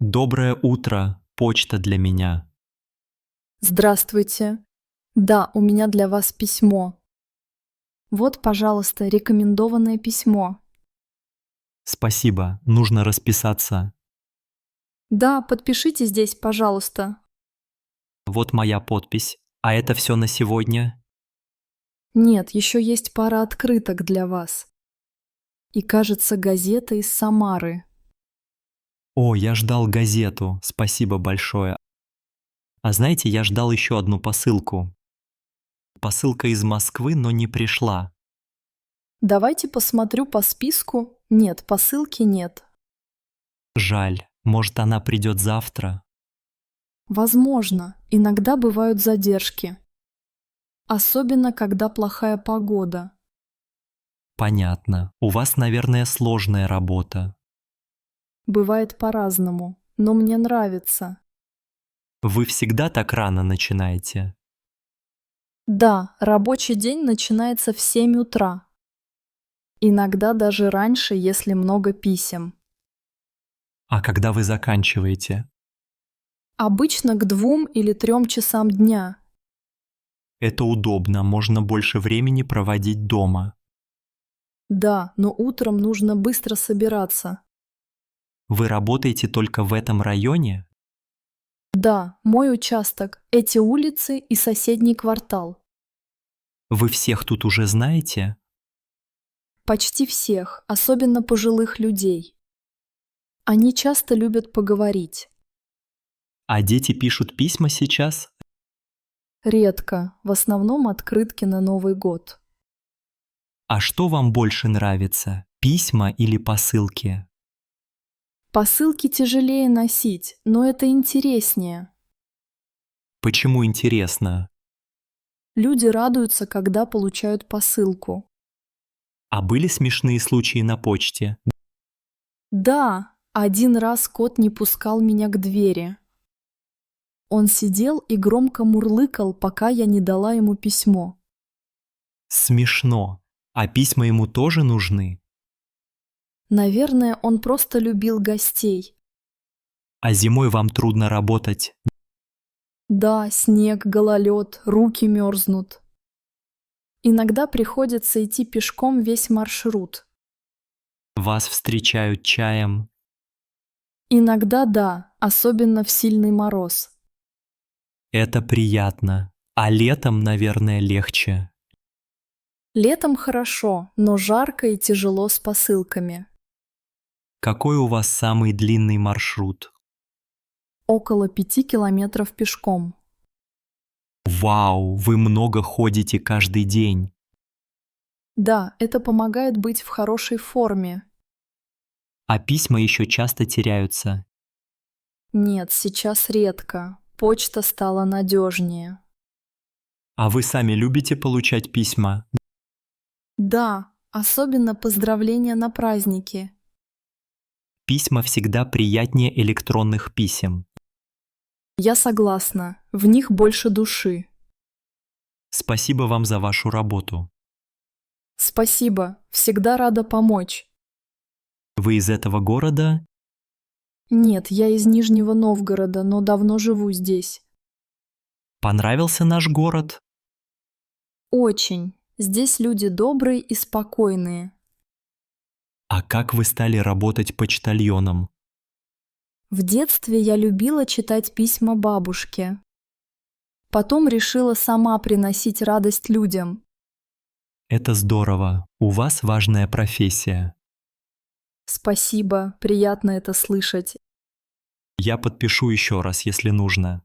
Доброе утро, почта для меня. Здравствуйте. Да, у меня для вас письмо. Вот, пожалуйста, рекомендованное письмо. Спасибо, нужно расписаться. Да, подпишите здесь, пожалуйста. Вот моя подпись. А это все на сегодня? Нет, еще есть пара открыток для вас. И, кажется, газета из Самары. О, я ждал газету, спасибо большое. А знаете, я ждал еще одну посылку. Посылка из Москвы, но не пришла. Давайте посмотрю по списку. Нет, посылки нет. Жаль, может она придет завтра? Возможно, иногда бывают задержки. Особенно, когда плохая погода. Понятно, у вас, наверное, сложная работа. Бывает по-разному, но мне нравится. Вы всегда так рано начинаете? Да, рабочий день начинается в 7 утра. Иногда даже раньше, если много писем. А когда вы заканчиваете? Обычно к 2 или 3 часам дня. Это удобно, можно больше времени проводить дома. Да, но утром нужно быстро собираться. Вы работаете только в этом районе? Да, мой участок, эти улицы и соседний квартал. Вы всех тут уже знаете? Почти всех, особенно пожилых людей. Они часто любят поговорить. А дети пишут письма сейчас? Редко, в основном открытки на Новый год. А что вам больше нравится, письма или посылки? Посылки тяжелее носить, но это интереснее. Почему интересно? Люди радуются, когда получают посылку. А были смешные случаи на почте? Да, один раз кот не пускал меня к двери. Он сидел и громко мурлыкал, пока я не дала ему письмо. Смешно. А письма ему тоже нужны? Наверное, он просто любил гостей. А зимой вам трудно работать? Да, снег, гололед, руки мерзнут. Иногда приходится идти пешком весь маршрут. Вас встречают чаем? Иногда да, особенно в сильный мороз. Это приятно. А летом, наверное, легче. Летом хорошо, но жарко и тяжело с посылками. Какой у вас самый длинный маршрут? Около 5 километров пешком. Вау, вы много ходите каждый день. Да, это помогает быть в хорошей форме. А письма еще часто теряются. Нет, сейчас редко. Почта стала надежнее. А вы сами любите получать письма? Да, особенно поздравления на праздники. Письма всегда приятнее электронных писем. Я согласна, в них больше души. Спасибо вам за вашу работу. Спасибо, всегда рада помочь. Вы из этого города? Нет, я из Нижнего Новгорода, но давно живу здесь. Понравился наш город? Очень. Здесь люди добрые и спокойные. А как вы стали работать почтальоном? В детстве я любила читать письма бабушке. Потом решила сама приносить радость людям. Это здорово. У вас важная профессия. Спасибо, приятно это слышать. Я подпишу еще раз, если нужно.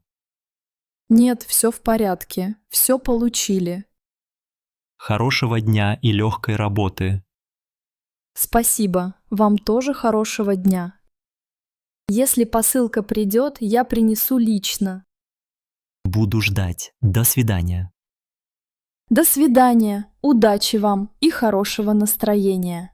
Нет, все в порядке, все получили. Хорошего дня и легкой работы. Спасибо, вам тоже хорошего дня. Если посылка придет, я принесу лично. Буду ждать. До свидания. До свидания, удачи вам и хорошего настроения.